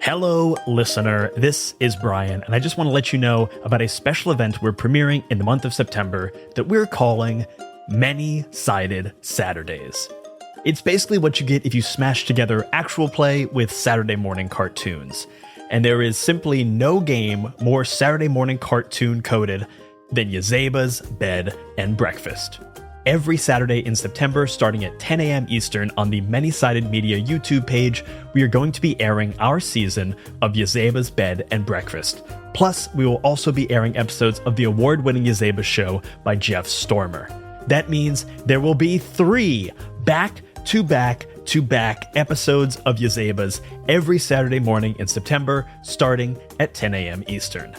Hello, listener. This is Brian, and I just want to let you know about a special event we're premiering in the month of September that we're calling Many-Sided Saturdays. It's basically what you get if you smash together actual play with Saturday morning cartoons. And there is simply no game more Saturday morning cartoon coded than Yazeba's Bed and Breakfast. Every Saturday in September, starting at 10 a.m. Eastern on the Many-Sided Media YouTube page, we are going to be airing our season of Yazeba's Bed and Breakfast. Plus, we will also be airing episodes of the award-winning Yazeba show by Jeff Stormer. That means there will be 3 back-to-back episodes of Yazeba's every Saturday morning in September, starting at 10 a.m. Eastern.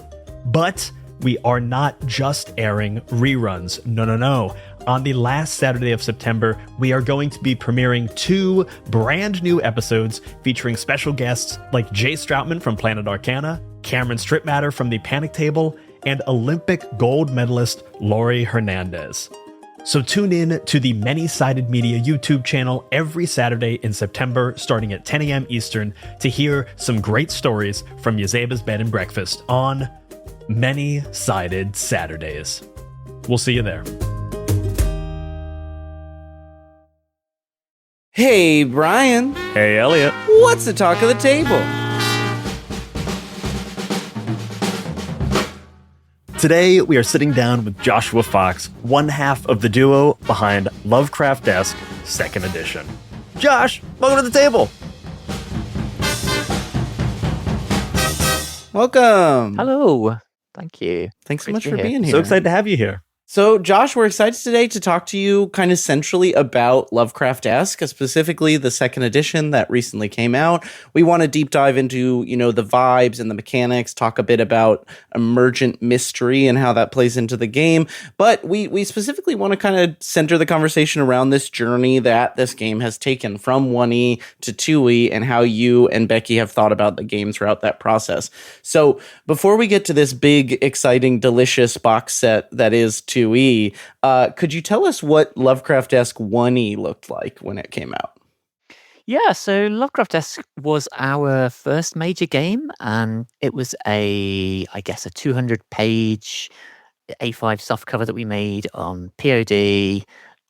But we are not just airing reruns. No. On the last Saturday of September, we are going to be premiering 2 brand new episodes featuring special guests like Jay Stroutman from Planet Arcana, Cameron Stripmatter from the Panic Table, and Olympic gold medalist Laurie Hernandez. So tune in to the Many-Sided Media YouTube channel every Saturday in September, starting at 10 a.m. Eastern, to hear some great stories from Yazeba's Bed and Breakfast on Many-Sided Saturdays. We'll see you there. Hey, Brian. Hey, Elliot. What's the talk of the table? Today, we are sitting down with Joshua Fox, one half of the duo behind Lovecraftesque 2nd Edition. Josh, welcome to the table. Welcome. Hello. Thank you. Thanks so Great much to for be here. being here. So excited to have you here. So, Josh, we're excited today to talk to you kind of centrally about Lovecraftesque, specifically the 2nd edition that recently came out. We want to deep dive into, the vibes and the mechanics, talk a bit about emergent mystery and how that plays into the game. But we specifically want to kind of center the conversation around this journey that this game has taken from 1E to 2E and how you and Becky have thought about the game throughout that process. So, before we get to this big, exciting, delicious box set that is 2E, could you tell us what Lovecraftesque 1E looked like when it came out? Yeah, so Lovecraftesque was our first major game, and it was a 200-page A5 softcover that we made on POD, a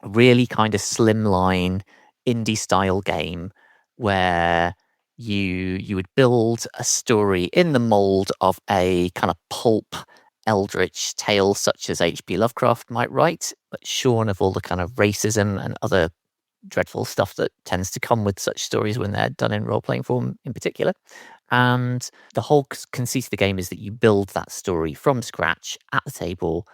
really kind of slimline indie-style game where you would build a story in the mold of a kind of pulp eldritch tale such as H.P. Lovecraft might write, but shorn of all the kind of racism and other dreadful stuff that tends to come with such stories when they're done in role-playing form in particular. And the whole conceit of the game is that you build that story from scratch at the table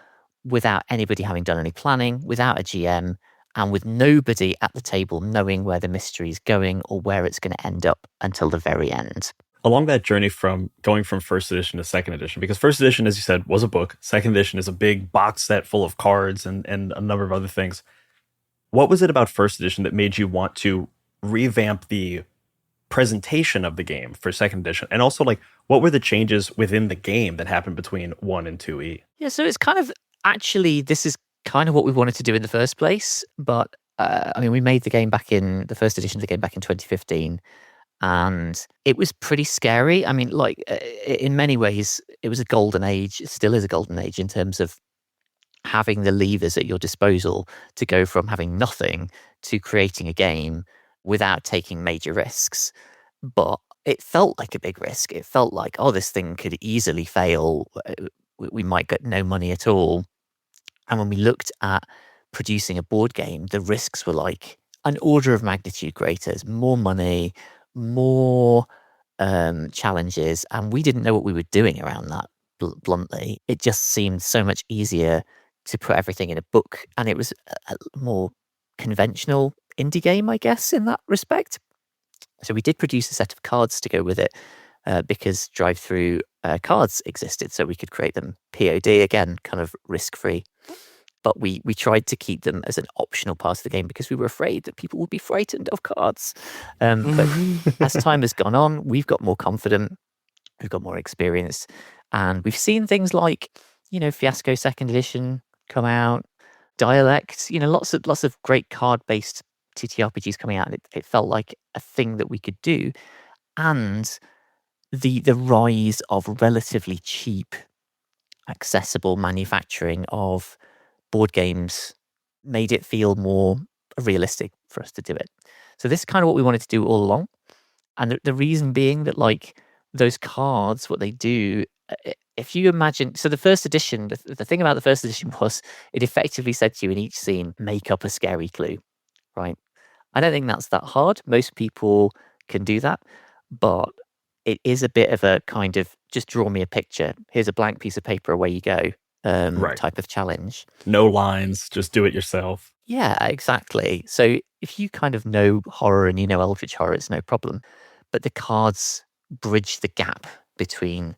without anybody having done any planning, without a GM, and with nobody at the table knowing where the mystery is going or where it's going to end up until the very end. Along that journey from going from 1st edition to 2nd edition, because 1st edition, as you said, was a book. 2nd edition is a big box set full of cards and a number of other things. What was it about 1st edition that made you want to revamp the presentation of the game for 2nd edition? And also, what were the changes within the game that happened between 1 and 2E? Yeah, so it's kind of, actually, this is kind of what we wanted to do in the first place. But, we made the game the 1st edition of the game back in 2015. And it was pretty scary. In many ways, it was a golden age. It still is a golden age in terms of having the levers at your disposal to go from having nothing to creating a game without taking major risks. But it felt like a big risk. It felt like, this thing could easily fail. We might get no money at all. And when we looked at producing a board game, the risks were like an order of magnitude greater. There's more money, more challenges, and we didn't know what we were doing around that. Bluntly, it just seemed so much easier to put everything in a book, and it was a more conventional indie game, I guess, in that respect. So we did produce a set of cards to go with it, because drive-through cards existed, so we could create them POD, again, kind of risk-free. But we tried to keep them as an optional part of the game because we were afraid that people would be frightened of cards. But as time has gone on, we've got more confident, we've got more experience, and we've seen things like, Fiasco 2nd edition come out, Dialect, lots of great card-based TTRPGs coming out, and it felt like a thing that we could do. And the rise of relatively cheap, accessible manufacturing of board games made it feel more realistic for us to do it. So this is kind of what we wanted to do all along. And the reason being that, like, those cards, what they do, if you imagine, so the first edition, the thing about the first edition was it effectively said to you in each scene, make up a scary clue, right? I don't think that's that hard. Most people can do that, but it is a bit of a kind of just draw me a picture. Here's a blank piece of paper, away you go, Right. type of challenge. No lines, just do it yourself. Yeah, exactly. So if you kind of know horror and you know Eldritch horror, it's no problem. But the cards bridge the gap between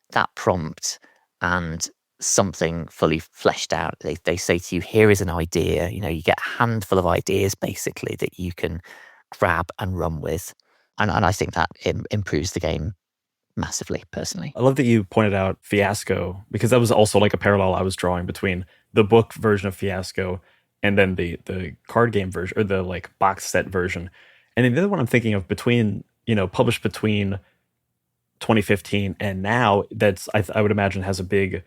that prompt and something fully fleshed out. They say to you, here is an idea. You get a handful of ideas basically that you can grab and run with. And I think that improves the game massively, personally. I love that you pointed out Fiasco, because that was also like a parallel I was drawing between the book version of Fiasco and then the card game version, or the like box set version. And then the other one I'm thinking of between, published between 2015 and now, that's I would imagine has a big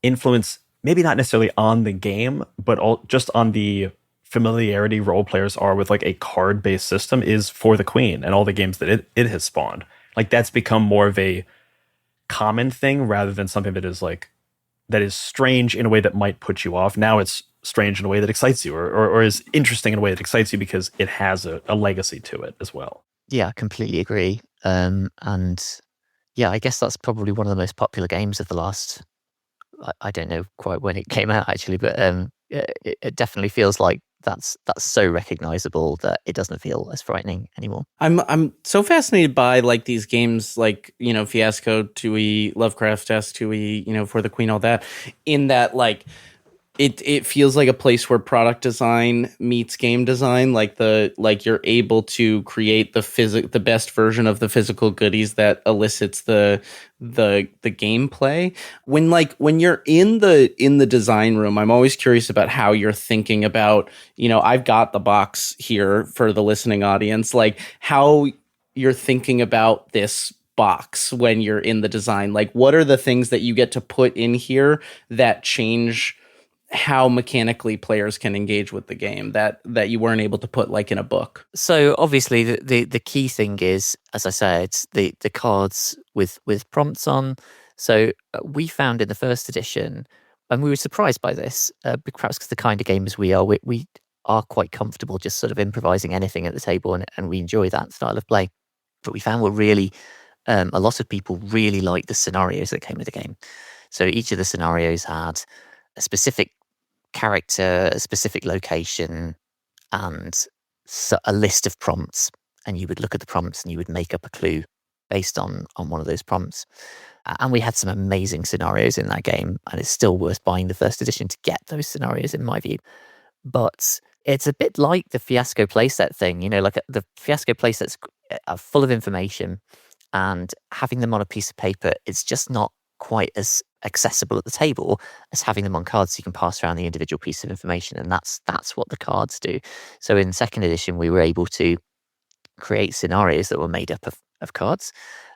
influence, maybe not necessarily on the game, but just on the familiarity role players are with like a card based system, is For the Queen and all the games that it has spawned. Like that's become more of a common thing rather than something that is strange in a way that might put you off. Now it's strange in a way that excites you, or is interesting in a way that excites you because it has a legacy to it as well. Yeah, I completely agree. And yeah, I guess that's probably one of the most popular games of the last, I don't know quite when it came out actually, but it definitely feels like that's so recognizable that it doesn't feel as frightening anymore. I'm so fascinated by like these games like, Fiasco, 2E, Lovecraftesque, 2E, For the Queen, all that, in that like it feels like a place where product design meets game design. Like you're able to create the best version of the physical goodies that elicits the gameplay. When you're in the design room, I'm always curious about how you're thinking about, I've got the box here for the listening audience, like how you're thinking about this box when you're in the design. Like, what are the things that you get to put in here that change how mechanically players can engage with the game that you weren't able to put like in a book? So obviously the key thing is, as I said, the cards with prompts on. So we found in the first edition, and we were surprised by this, perhaps because the kind of gamers we are quite comfortable just sort of improvising anything at the table, and we enjoy that style of play. But we found a lot of people really liked the scenarios that came with the game. So each of the scenarios had a specific character, a specific location, and a list of prompts. And you would look at the prompts and you would make up a clue based on one of those prompts. And we had some amazing scenarios in that game, and it's still worth buying the first edition to get those scenarios, in my view. But it's a bit like the Fiasco playset thing, like the Fiasco playsets are full of information, and having them on a piece of paper, it's just not quite as accessible at the table as having them on cards, so you can pass around the individual piece of information, and that's what the cards do. So in second edition, we were able to create scenarios that were made up of cards,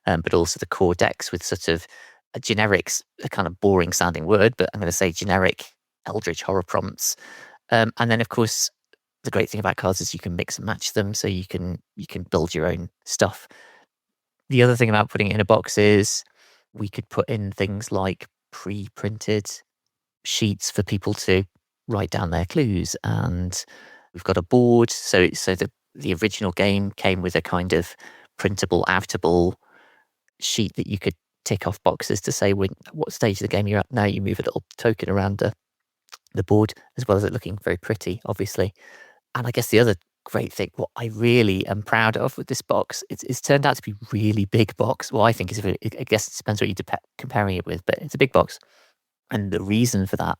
but also the core decks with sort of a kind of boring sounding word, but I'm going to say generic Eldritch horror prompts. And then, of course, the great thing about cards is you can mix and match them, so you can build your own stuff. The other thing about putting it in a box is we could put in things like pre-printed sheets for people to write down their clues, and we've got a board. So the original game came with a kind of printable, outable sheet that you could tick off boxes to say what stage of the game you're at. Now you move a little token around the board, as well as it looking very pretty, obviously. And I guess the other great thing, what I really am proud of with this box, it's turned out to be really big box. Well, I think I guess it depends what you're comparing it with, but it's a big box. And the reason for that,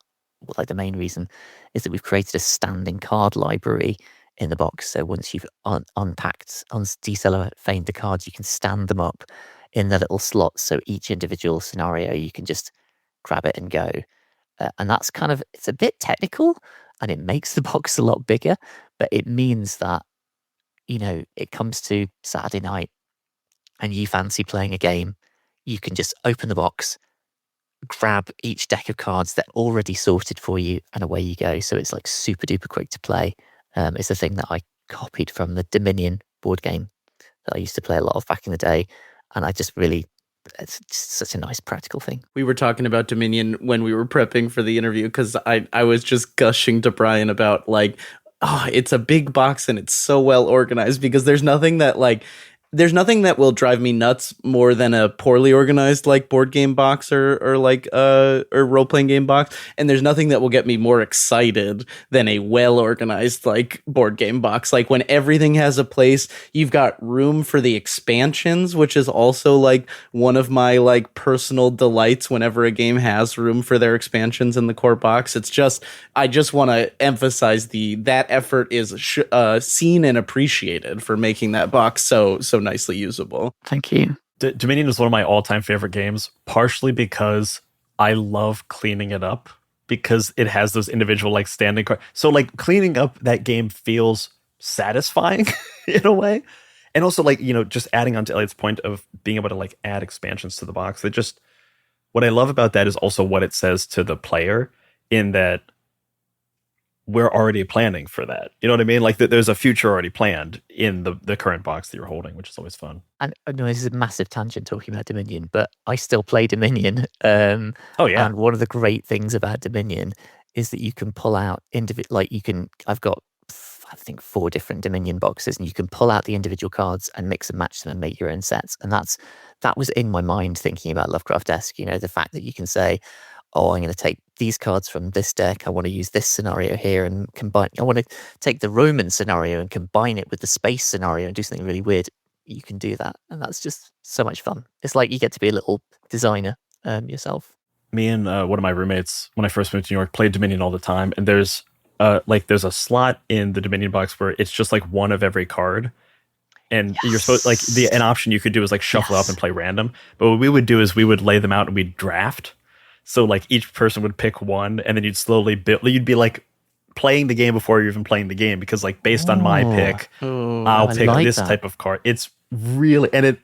like the main reason, is that we've created a standing card library in the box. So once you've decellophane the cards, you can stand them up in the little slots. So each individual scenario, you can just grab it and go. And that's it's a bit technical, and it makes the box a lot bigger, but it means that, it comes to Saturday night and you fancy playing a game you can just open the box, grab each deck of cards that are already sorted for you, and away you go. So it's like super duper quick to play. It's a thing that I copied from the Dominion board game that I used to play a lot of back in the day. And I just really, it's just such a nice practical thing. We were talking about Dominion when we were prepping for the interview, because I was just gushing to Brian about like, oh, it's a big box and it's so well organized, because there's nothing that will drive me nuts more than a poorly organized like board game box or role playing game box, and there's nothing that will get me more excited than a well organized like board game box. Like when everything has a place, you've got room for the expansions, which is also like one of my like personal delights. Whenever a game has room for their expansions in the core box, it's just, I just want to emphasize that effort is seen and appreciated for making that box so nicely usable. Thank you. Dominion is one of my all-time favorite games, partially because I love cleaning it up, because it has those individual like standing cards. So like cleaning up that game feels satisfying in a way. And also like, you know, just adding on to Elliot's point of being able to like add expansions to the box. What I love about that is also what it says to the player, in that we're already planning for that. You know what I mean? Like there's a future already planned in the current box that you're holding, which is always fun. And I know this is a massive tangent talking about Dominion, but I still play Dominion. Oh yeah. And one of the great things about Dominion is that you can pull out I've got, I think, 4 different Dominion boxes, and you can pull out the individual cards and mix and match them and make your own sets. And that was in my mind thinking about Lovecraftesque, you know, the fact that you can say, oh, I'm going to take these cards from this deck. I want to use this scenario here and combine. I want to take the Roman scenario and combine it with the space scenario and do something really weird. You can do that. And that's just so much fun. It's like you get to be a little designer yourself. Me and one of my roommates, when I first moved to New York, played Dominion all the time. And there's a slot in the Dominion box where it's just like one of every card. And you're supposed, like, an option you could do is like shuffle up and play random. But what we would do is we would lay them out and we'd draft. So like each person would pick one, and then you'd slowly build. You'd be like playing the game before you're even playing the game, because like based on my pick, I'll pick like this type of card. It's really, and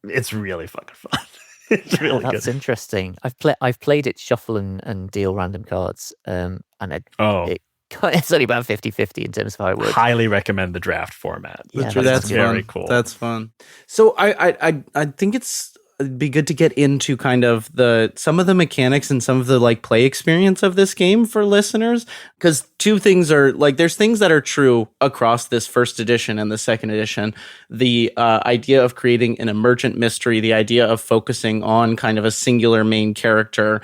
it's really fucking fun. It's really good. That's interesting. I've played it shuffle and deal random cards, and it's only about 50-50 in terms of how it works. Highly recommend the draft format. Yeah, that's very cool. That's fun. So I think it'd be good to get into kind of some of the mechanics and some of the like play experience of this game for listeners, because 2 things are like, there's things that are true across this first edition and the second edition. The idea of creating an emergent mystery, the idea of focusing on kind of a singular main character.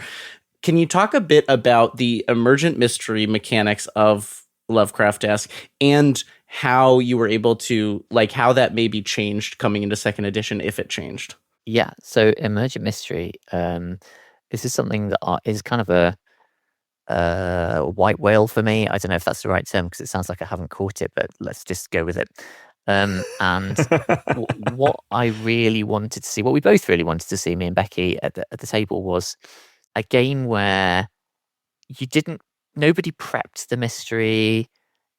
Can you talk a bit about the emergent mystery mechanics of Lovecraftesque and how you were able to, like, how that maybe changed coming into second edition, if it changed? Yeah, so emergent mystery, this is something that is kind of a white whale for me. I don't know if that's the right term, because it sounds like I haven't caught it, but let's just go with it. And what I really wanted to see, what we both really wanted to see, me and Becky at the table, was a game where nobody prepped the mystery,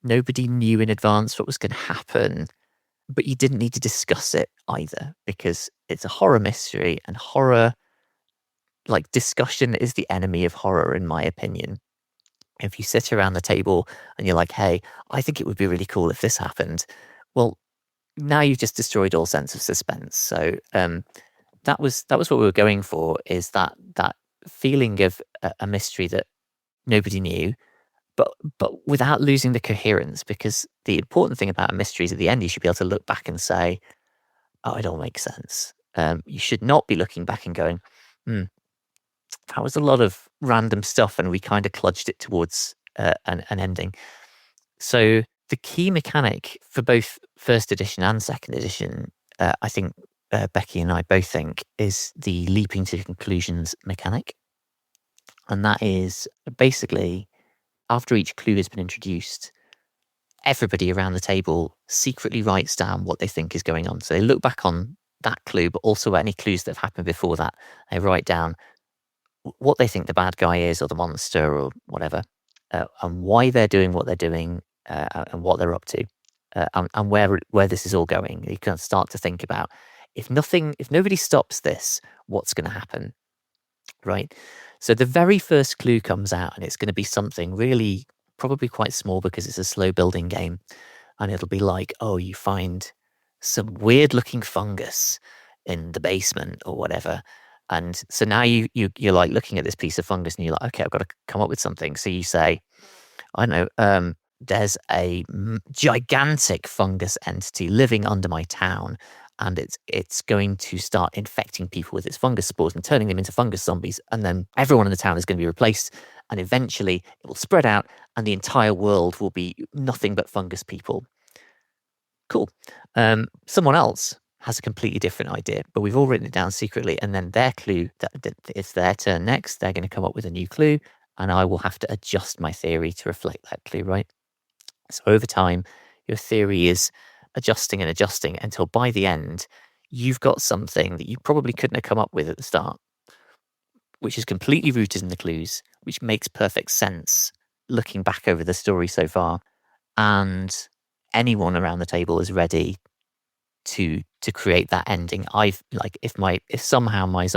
nobody knew in advance what was going to happen, but you didn't need to discuss it either, because it's a horror mystery, and horror, like, discussion is the enemy of horror, in my opinion. If you sit around the table and you're like, hey, I think it would be really cool if this happened, well, now you've just destroyed all sense of suspense. So that was what we were going for, is that feeling of a mystery that nobody knew, but without losing the coherence, because the important thing about a mystery is at the end you should be able to look back and say, oh, it all makes sense. You should not be looking back and going, that was a lot of random stuff and we kind of kludged it towards an ending. So the key mechanic for both first edition and second edition, I think Becky and I both think, is the leaping to conclusions mechanic. And that is basically, after each clue has been introduced, everybody around the table secretly writes down what they think is going on. So they look back on that clue, but also any clues that have happened before that. They write down what they think the bad guy is, or the monster, or whatever, and why they're doing what they're doing, and what they're up to, and where this is all going. You can start to think about, if nobody stops this, what's going to happen? Right. So the very first clue comes out, and it's going to be something really probably quite small because it's a slow building game. And it'll be like, oh, you find some weird looking fungus in the basement or whatever. And so now you're like looking at this piece of fungus and you're like, okay, I've got to come up with something. So you say, I don't know, there's a gigantic fungus entity living under my town, and it's going to start infecting people with its fungus spores and turning them into fungus zombies. And then everyone in the town is going to be replaced, and eventually it will spread out, and the entire world will be nothing but fungus people. Cool. Someone else has a completely different idea, but we've all written it down secretly. And then their clue, that it's their turn next. They're going to come up with a new clue, and I will have to adjust my theory to reflect that clue, right? So over time, your theory is adjusting and adjusting until by the end, you've got something that you probably couldn't have come up with at the start, which is completely rooted in the clues, which makes perfect sense looking back over the story so far. And anyone around the table is ready to create that ending. If somehow my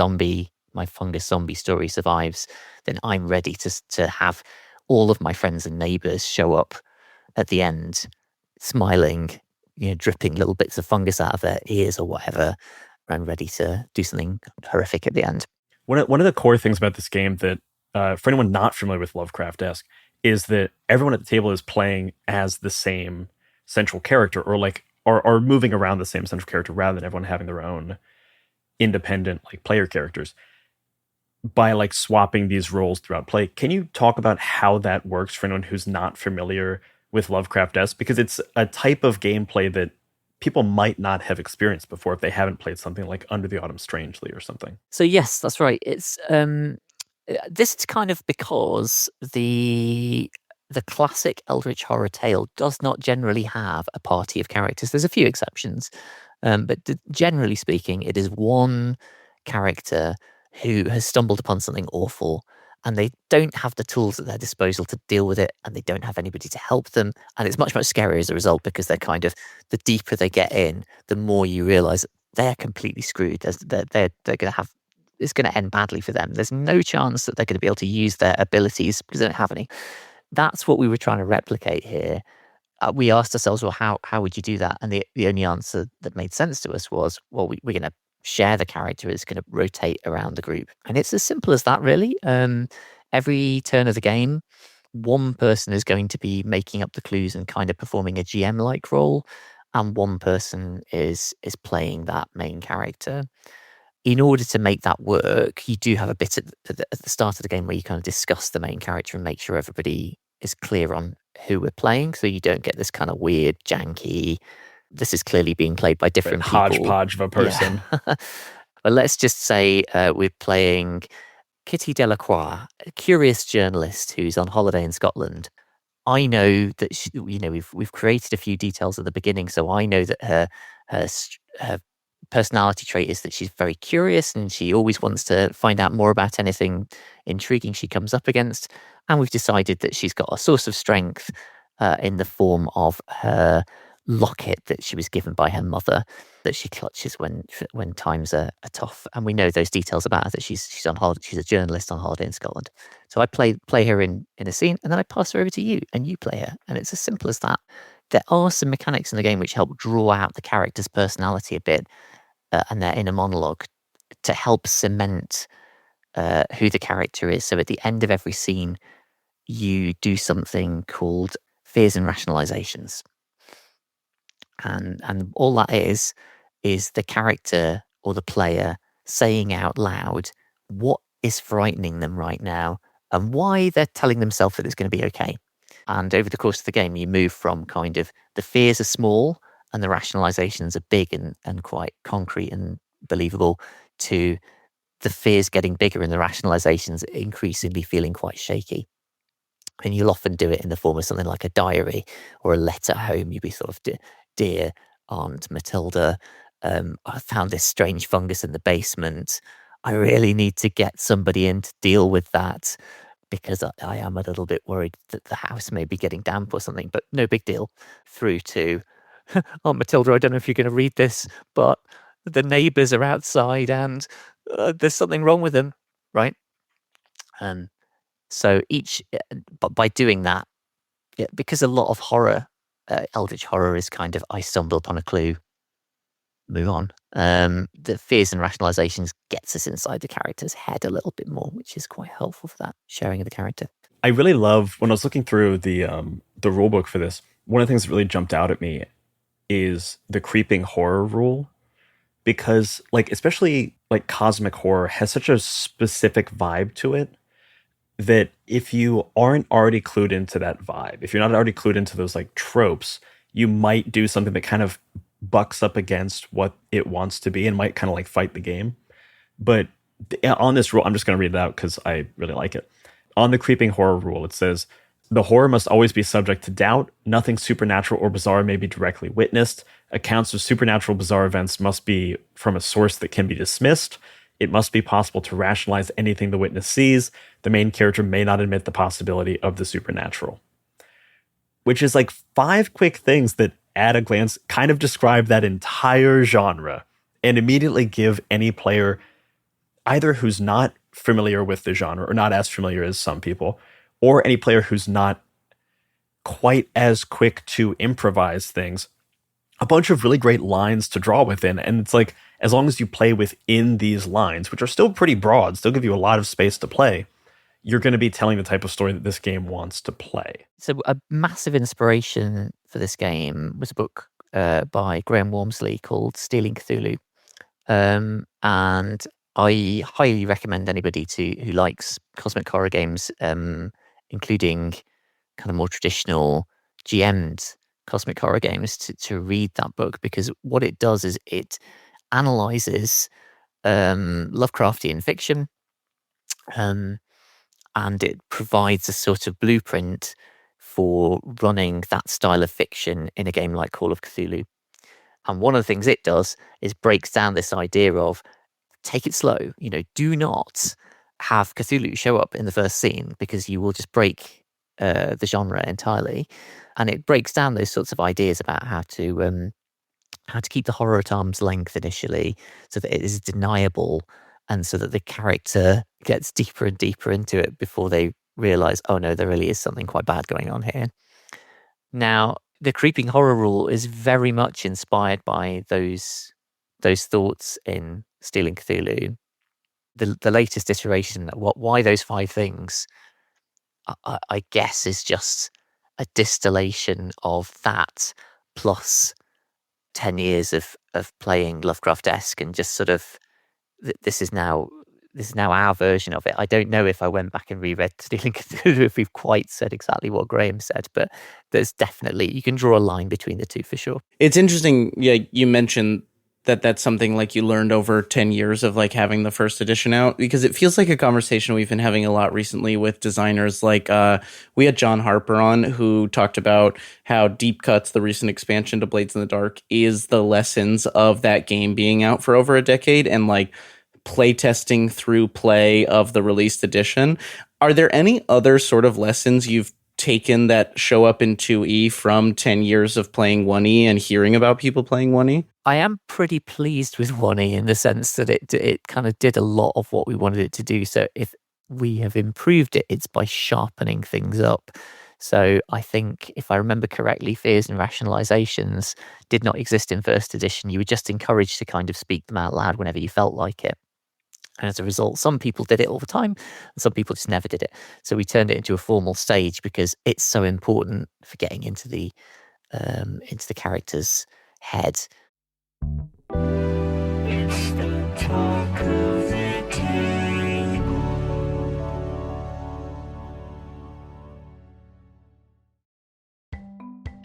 fungus zombie story survives, then I'm ready to have all of my friends and neighbors show up at the end, smiling, dripping little bits of fungus out of their ears or whatever, and ready to do something horrific at the end. One of the core things about this game that, for anyone not familiar with Lovecraftesque, is that everyone at the table is playing as the same central character, or moving around the same central character, rather than everyone having their own independent player characters. By swapping these roles throughout play, can you talk about how that works for anyone who's not familiar with Lovecraftesque? Because it's a type of gameplay that people might not have experienced before if they haven't played something like Under the Autumn Strangely or something. So yes, that's right. It's this is kind of because the classic Eldritch horror tale does not generally have a party of characters. There's a few exceptions, but generally speaking, it is one character who has stumbled upon something awful, and they don't have the tools at their disposal to deal with it, and they don't have anybody to help them. And it's much, much scarier as a result, because they're kind of, the deeper they get in, the more you realize they're completely screwed. They're going to have, it's going to end badly for them. There's no chance that they're going to be able to use their abilities because they don't have any. That's what we were trying to replicate here. We asked ourselves, well, how would you do that? And the only answer that made sense to us was, well, we're going to share the character. Is going to rotate around the group. And it's as simple as that, really. Every turn of the game, one person is going to be making up the clues and kind of performing a GM-like role, and one person is playing that main character. In order to make that work, you do have a bit at the start of the game where you kind of discuss the main character and make sure everybody is clear on who we're playing, so you don't get this kind of weird, janky, this is clearly being played by different people. Hodgepodge of a person. Yeah. Well, let's just say we're playing Kitty Delacroix, a curious journalist who's on holiday in Scotland. I know that we've created a few details at the beginning, so I know that her personality trait is that she's very curious and she always wants to find out more about anything intriguing she comes up against. And we've decided that she's got a source of strength in the form of her locket that she was given by her mother, that she clutches when times are tough. And we know those details about her, that she's on holiday. She's a journalist on holiday in Scotland. So I play her in a scene, and then I pass her over to you, and you play her. And it's as simple as that. There are some mechanics in the game which help draw out the character's personality a bit, and their inner monologue, to help cement who the character is. So at the end of every scene, you do something called fears and rationalizations. And all that is the character or the player saying out loud what is frightening them right now and why they're telling themselves that it's going to be okay. And over the course of the game, you move from kind of the fears are small and the rationalizations are big and quite concrete and believable, to the fears getting bigger and the rationalizations increasingly feeling quite shaky. And you'll often do it in the form of something like a diary or a letter home. You'll be sort of, dear Aunt Matilda, I found this strange fungus in the basement. I really need to get somebody in to deal with that, because I am a little bit worried that the house may be getting damp or something, but no big deal. Through to, Aunt Matilda, I don't know if you're going to read this, but the neighbors are outside and there's something wrong with them, right? So but by doing that, because a lot of horror, eldritch horror is kind of, I stumble upon a clue, move on. The fears and rationalizations gets us inside the character's head a little bit more, which is quite helpful for that sharing of the character. I really love, when I was looking through the rule book for this, one of the things that really jumped out at me is the creeping horror rule, because like, especially like cosmic horror has such a specific vibe to it that if you aren't already clued into that vibe, if you're not already clued into those like tropes, you might do something that kind of bucks up against what it wants to be and might kind of like fight the game. But on this rule, I'm just going to read it out because I really like it. On the creeping horror rule, it says, the horror must always be subject to doubt. Nothing supernatural or bizarre may be directly witnessed. Accounts of supernatural bizarre events must be from a source that can be dismissed. It must be possible to rationalize anything the witness sees. The main character may not admit the possibility of the supernatural. Which is like 5 quick things that at a glance kind of describe that entire genre and immediately give any player, either who's not familiar with the genre or not as familiar as some people, or any player who's not quite as quick to improvise things, a bunch of really great lines to draw within. And it's like, as long as you play within these lines, which are still pretty broad, still give you a lot of space to play, you're going to be telling the type of story that this game wants to play. So a massive inspiration for this game was a book by Graham Walmsley called Stealing Cthulhu. And I highly recommend anybody who likes cosmic horror games, including kind of more traditional GM'd cosmic horror games, to read that book, because what it does is it analyzes Lovecraftian fiction, and it provides a sort of blueprint for running that style of fiction in a game like Call of Cthulhu. And one of the things it does is breaks down this idea of take it slow. Do not have Cthulhu show up in the first scene, because you will just break the genre entirely. And it breaks down those sorts of ideas about how to keep the horror at arm's length initially, so that it is deniable, and so that the character gets deeper and deeper into it before they realize, oh no, there really is something quite bad going on here. Now, the creeping horror rule is very much inspired by those thoughts in Stealing Cthulhu. The latest iteration, why those 5 things, I guess, is just a distillation of that, plus 10 years of playing Lovecraftesque, and just sort of, this is now our version of it. I don't know if I went back and reread Stealing Cthulhu if we've quite said exactly what Graham said, but there's definitely, you can draw a line between the two for sure. It's interesting. Yeah, you mentioned that's something like you learned over 10 years of like having the first edition out, because it feels like a conversation we've been having a lot recently with designers. Like we had John Harper on, who talked about how Deep Cuts, the recent expansion to Blades in the Dark, is the lessons of that game being out for over a decade, and like playtesting through play of the released edition. Are there any other sort of lessons you've taken that show up in 2E from 10 years of playing 1E and hearing about people playing 1E? I am pretty pleased with 1E in the sense that it kind of did a lot of what we wanted it to do. So if we have improved it, it's by sharpening things up. So I think, if I remember correctly, fears and rationalizations did not exist in first edition. You were just encouraged to kind of speak them out loud whenever you felt like it. And as a result, some people did it all the time, and some people just never did it. So we turned it into a formal stage because it's so important for getting into the character's head. It's the talk of the table.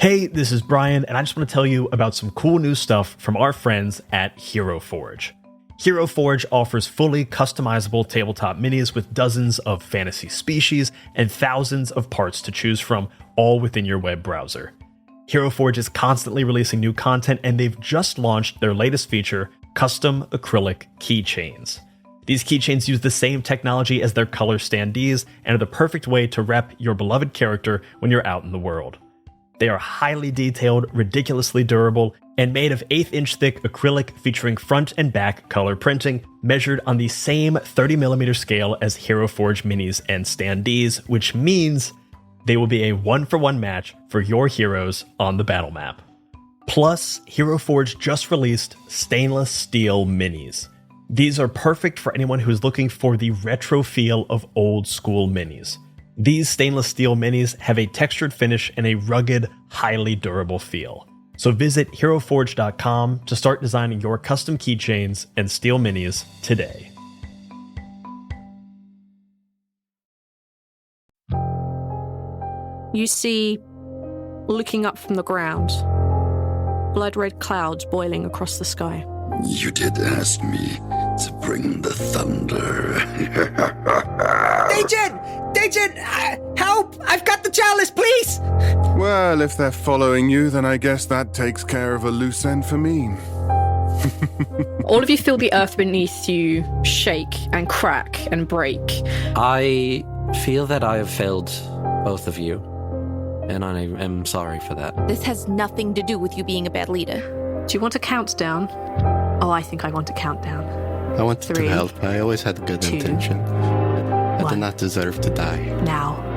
Hey, this is Brian, and I just want to tell you about some cool new stuff from our friends at Hero Forge. Hero Forge offers fully customizable tabletop minis with dozens of fantasy species and thousands of parts to choose from, all within your web browser. Hero Forge is constantly releasing new content, and they've just launched their latest feature, custom acrylic keychains. These keychains use the same technology as their color standees and are the perfect way to rep your beloved character when you're out in the world. They are highly detailed, ridiculously durable, and made of 1/8-inch thick acrylic featuring front and back color printing, measured on the same 30mm scale as Hero Forge minis and standees, which means they will be a 1-for-1 match for your heroes on the battle map. Plus, Hero Forge just released stainless steel minis. These are perfect for anyone who is looking for the retro feel of old school minis. These stainless steel minis have a textured finish and a rugged, highly durable feel. So visit HeroForge.com to start designing your custom keychains and steel minis today. You see, looking up from the ground, blood-red clouds boiling across the sky. You did ask me to bring the thunder. Agent! Help! I've got the chalice, please! Well, if they're following you, then I guess that takes care of a loose end for me. All of you feel the earth beneath you shake and crack and break. I feel that I have failed both of you, and I am sorry for that. This has nothing to do with you being a bad leader. Do you want a countdown? Oh, I think I want a countdown. I wanted 3, to help. I always had good 2, intention. I 1. did not deserve to die. Now.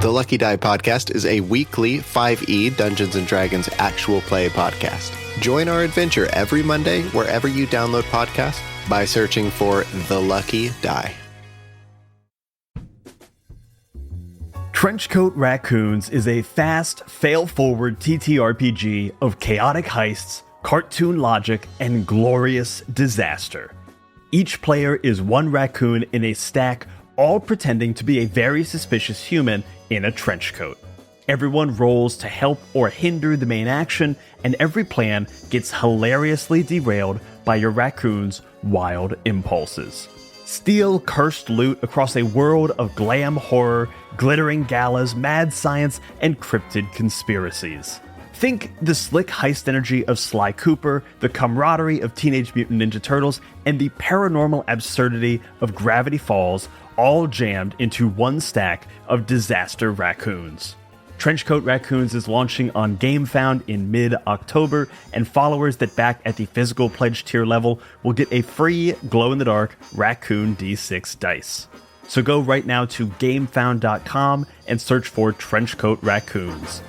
The Lucky Die podcast is a weekly 5e Dungeons & Dragons actual play podcast. Join our adventure every Monday wherever you download podcasts by searching for The Lucky Die. Trenchcoat Raccoons is a fast, fail-forward TTRPG of chaotic heists, cartoon logic, and glorious disaster. Each player is one raccoon in a stack, all pretending to be a very suspicious human in a trench coat. Everyone rolls to help or hinder the main action, and every plan gets hilariously derailed by your raccoon's wild impulses. Steal cursed loot across a world of glam horror, glittering galas, mad science, and cryptid conspiracies. Think the slick heist energy of Sly Cooper, the camaraderie of Teenage Mutant Ninja Turtles, and the paranormal absurdity of Gravity Falls, all jammed into one stack of disaster raccoons. Trenchcoat Raccoons is launching on GameFound in mid-October, and followers that back at the physical pledge tier level will get a free glow-in-the-dark Raccoon D6 dice. So go right now to GameFound.com and search for Trenchcoat Raccoons.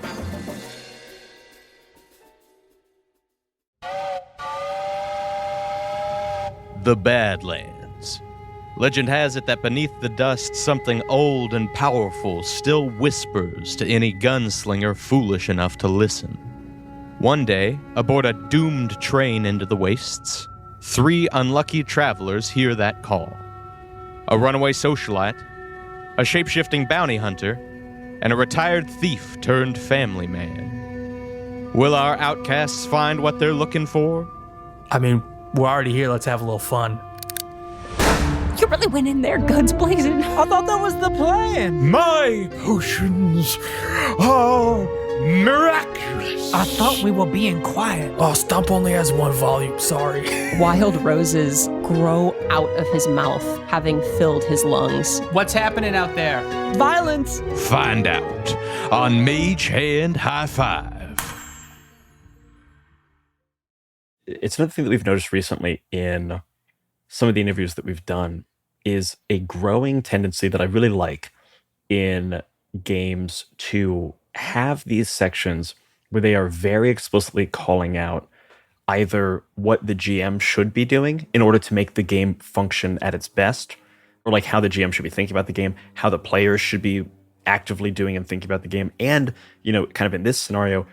The Badlands. Legend has it that beneath the dust, something old and powerful still whispers to any gunslinger foolish enough to listen. One day, aboard a doomed train into the wastes, 3 unlucky travelers hear that call. A runaway socialite, a shape-shifting bounty hunter, and a retired thief turned family man. Will our outcasts find what they're looking for? I mean, we're already here. Let's have a little fun. You really went in there, guns blazing. I thought that was the plan. My potions are miraculous. I thought we were being quiet. Oh, Stump only has 1 volume. Sorry. Wild roses grow out of his mouth, having filled his lungs. What's happening out there? Violence. Find out on Mage Hand High Five. It's another thing that we've noticed recently in some of the interviews that we've done is a growing tendency that I really like in games to have these sections where they are very explicitly calling out either what the GM should be doing in order to make the game function at its best, or like how the GM should be thinking about the game, how the players should be actively doing and thinking about the game, and, you know, kind of in this scenario,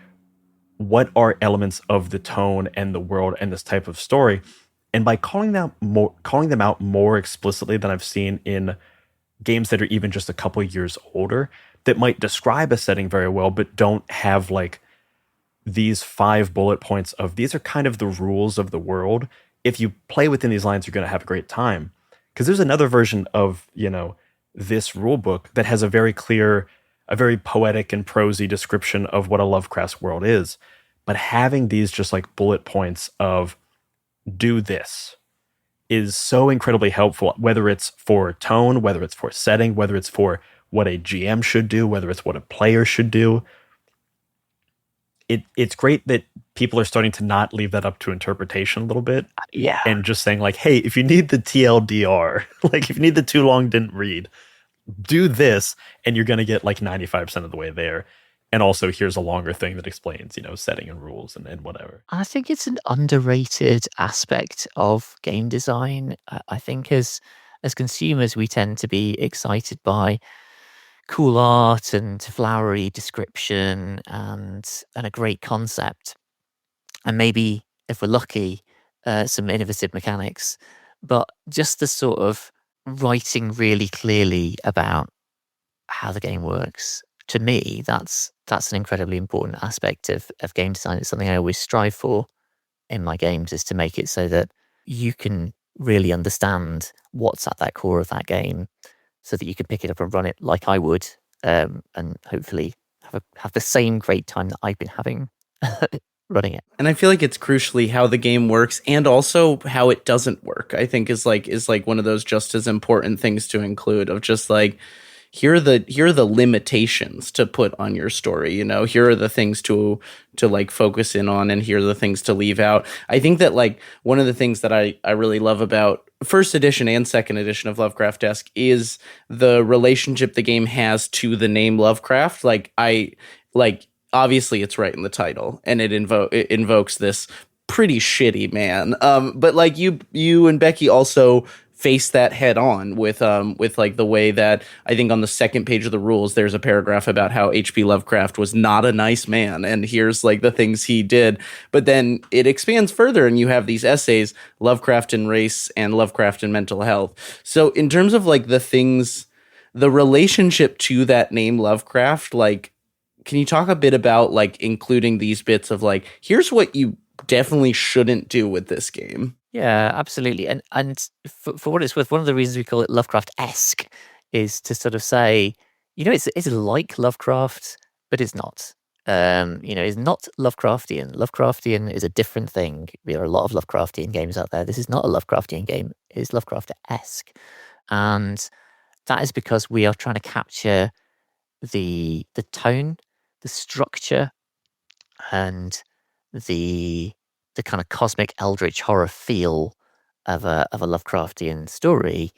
what are elements of the tone and the world and this type of story. And by calling them out more explicitly than I've seen in games that are even just a couple years older, that might describe a setting very well, but don't have like these 5 bullet points of these are kind of the rules of the world. If you play within these lines, you're going to have a great time. Because there's another version of, you know, this rule book that has a very clear, a very poetic and prosy description of what a Lovecraft's world is. But having these just like bullet points of do this is so incredibly helpful, whether it's for tone, whether it's for setting, whether it's for what a GM should do, whether it's what a player should do. it's great that people are starting to not leave that up to interpretation a little bit. Yeah. And just saying like, hey, if you need the TLDR, like if you need the too long didn't read, do this and you're going to get like 95% of the way there. And also here's a longer thing that explains, setting and rules and whatever. I think it's an underrated aspect of game design. I think as consumers, we tend to be excited by cool art and flowery description and a great concept. And maybe, if we're lucky, some innovative mechanics. But just the sort of writing really clearly about how the game works, to me, that's an incredibly important aspect of game design. It's something I always strive for in my games, is to make it so that you can really understand what's at that core of that game, so that you can pick it up and run it like I would, and hopefully have the same great time that I've been having running it. And I feel like it's crucially how the game works and also how it doesn't work. I think is one of those just as important things to include, of just like, here are the limitations to put on your story. Here are the things to like focus in on, and here are the things to leave out. I think that like one of the things that I really love about first edition and second edition of Lovecraftesque is the relationship the game has to the name Lovecraft. Obviously it's right in the title, and it invokes this pretty shitty man. But like you and Becky also face that head on with like the way that I think on the second page of the rules, there's a paragraph about how H.P. Lovecraft was not a nice man, and here's like the things he did. But then it expands further, and you have these essays, Lovecraft and Race and Lovecraft and Mental Health. So in terms of like the relationship to that name Lovecraft, like, can you talk a bit about like including these bits of like, here's what you definitely shouldn't do with this game? Yeah, absolutely. And for what it's worth, one of the reasons we call it Lovecraftesque is to sort of say, it's like Lovecraft, but it's not. It's not Lovecraftian. Lovecraftian is a different thing. There are a lot of Lovecraftian games out there. This is not a Lovecraftian game. It's Lovecraftesque. And that is because we are trying to capture the tone, the structure, and the kind of cosmic eldritch horror feel of a Lovecraftian story,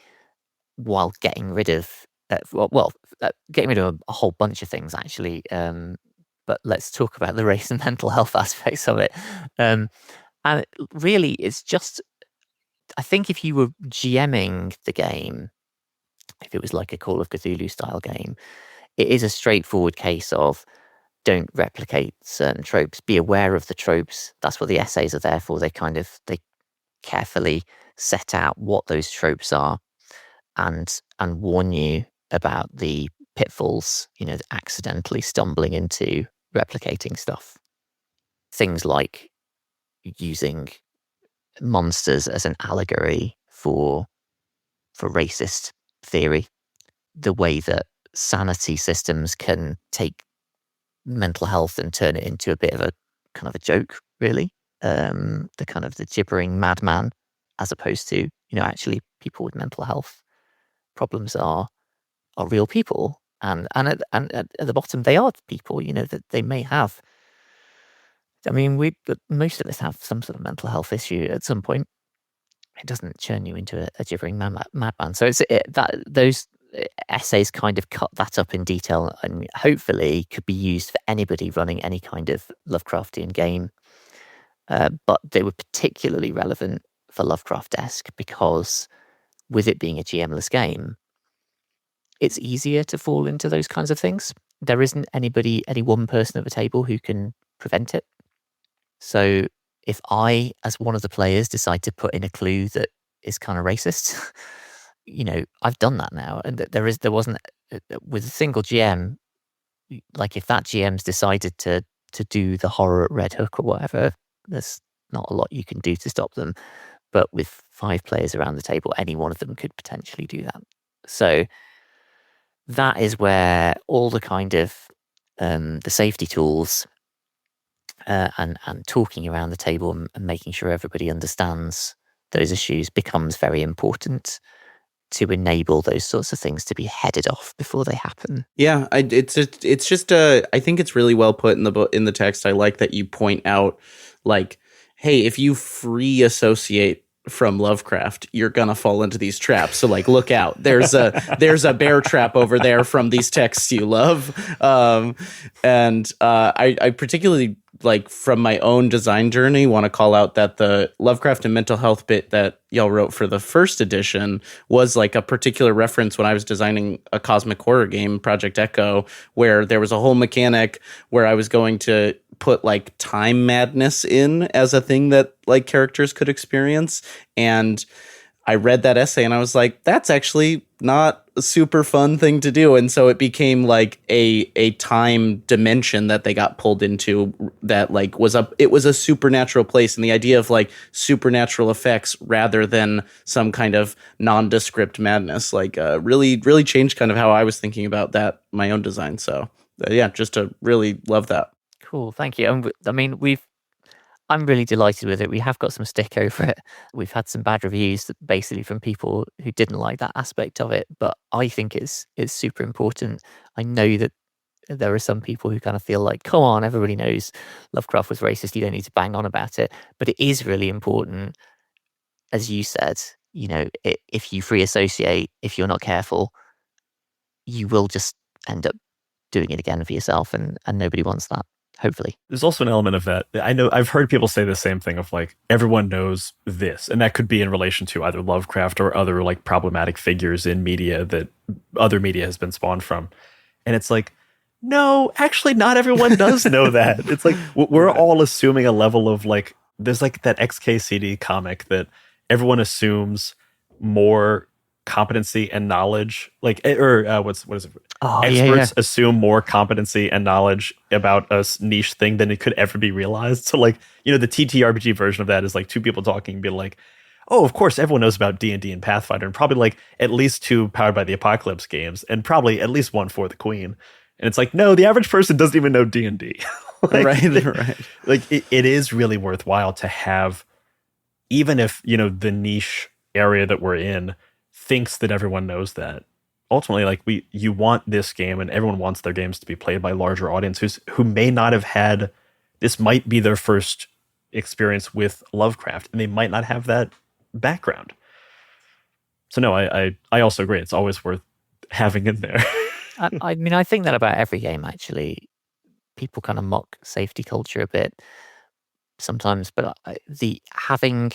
while getting rid of a whole bunch of things, actually. But let's talk about the race and mental health aspects of it. And really, it's just, I think if you were GMing the game, if it was like a Call of Cthulhu style game, it is a straightforward case of, don't replicate certain tropes. Be aware of the tropes. That's what the essays are there for. They carefully set out what those tropes are, and warn you about the pitfalls, accidentally stumbling into replicating stuff. Things like using monsters as an allegory for racist theory. The way that sanity systems can take mental health and turn it into a bit of a kind of a joke, really. The kind of the gibbering madman, as opposed to, actually people with mental health problems are real people, and at the bottom they are people, that they may have. I mean, most of us have some sort of mental health issue at some point. It doesn't turn you into a gibbering madman. So those essays kind of cut that up in detail, and hopefully could be used for anybody running any kind of Lovecraftian game. But they were particularly relevant for Lovecraftesque because, with it being a GM-less game, it's easier to fall into those kinds of things. There isn't any one person at the table who can prevent it. So if I, as one of the players, decide to put in a clue that is kind of racist, I've done that now. And there wasn't, with a single GM, like if that GM's decided to do the horror at Red Hook or whatever, there's not a lot you can do to stop them. But with 5 players around the table, any one of them could potentially do that. So that is where all the kind of the safety tools and talking around the table and making sure everybody understands those issues becomes very important. to enable those sorts of things to be headed off before they happen. Yeah, it's just I think it's really well put in the book, in the text. I like that you point out, like, hey, if you free associate from Lovecraft, you're gonna fall into these traps. So like, look out. There's a bear trap over there from these texts you love. I particularly, like, from my own design journey, want to call out that the Lovecraft and mental health bit that y'all wrote for the first edition was like a particular reference when I was designing a cosmic horror game, Project Echo, where there was a whole mechanic where I was going to put like time madness in as a thing that like characters could experience. And I read that essay and I was like, that's actually not a super fun thing to do. And so it became like a time dimension that they got pulled into that like it was a supernatural place. And the idea of like supernatural effects rather than some kind of nondescript madness, like really, really changed kind of how I was thinking about that, my own design. So yeah, just to really love that. Cool, thank you. I'm really delighted with it. We have got some stick over it. We've had some bad reviews basically from people who didn't like that aspect of it, but I think it's super important. I know that there are some people who kind of feel like, come on, everybody knows Lovecraft was racist, you don't need to bang on about it. But it is really important, as you said, if you free associate, if you're not careful, you will just end up doing it again for yourself, and nobody wants that. Hopefully. There's also an element of that. I know I've heard people say the same thing of like, everyone knows this. And that could be in relation to either Lovecraft or other like problematic figures in media that other media has been spawned from. And it's like, no, actually not everyone does know that. It's like, we're all assuming a level of like, there's like that XKCD comic that everyone assumes more competency and knowledge, like, or what is it? Experts assume more competency and knowledge about a niche thing than it could ever be realized. So like, the TTRPG version of that is like two people talking and being like, oh, of course everyone knows about D&D and Pathfinder, and probably like at least 2 Powered by the Apocalypse games, and probably at least 1 for the Queen. And it's like, no, the average person doesn't even know D&D. Like, right. Like it is really worthwhile to have, even if, the niche area that we're in thinks that everyone knows that. Ultimately, like you want this game, and everyone wants their games to be played by larger audiences who may not have had, this might be their first experience with Lovecraft, and they might not have that background. So no, I also agree. It's always worth having in there. I think that about every game, actually. People kind of mock safety culture a bit sometimes, but having